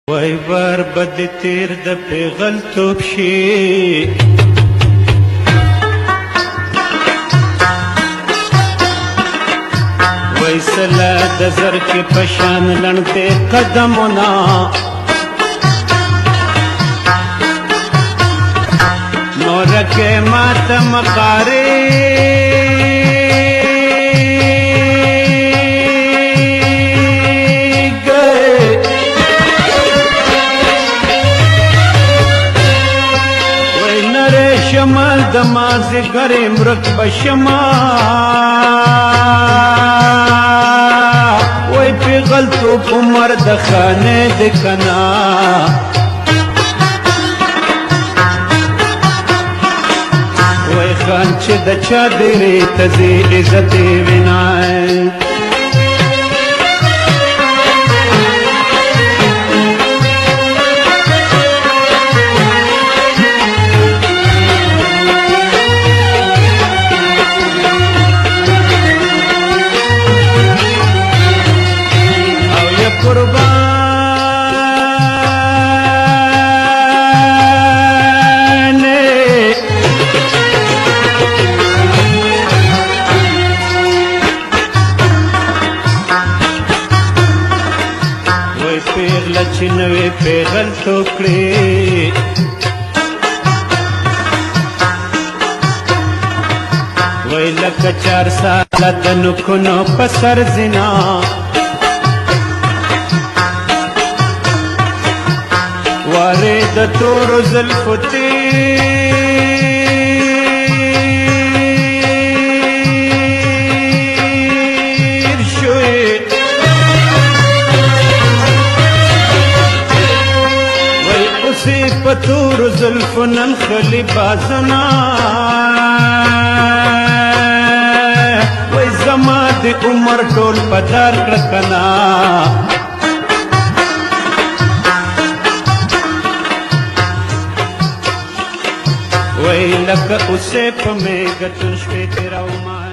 وای بار بد تیر د پیغلتوب شي وای سلا د زر کې پشان لړته قدمونه نور کې مات مقاره شمال دماز گرم رک بشما وی پی غلطو پمر دخانے دکنا وی خان چه دچا دیری تزی عزتی ونائے پیغله چې نوې پیغلتوب کړې وای لکه 4 ساله د نکونو په سر زنا وارې د تورو زلفو تیر شوې پتور زلف ننخلی بازنا وی زما دی عمر ټول پدار کړکنا وی لکه اوسه په میګتون شپې تیراوما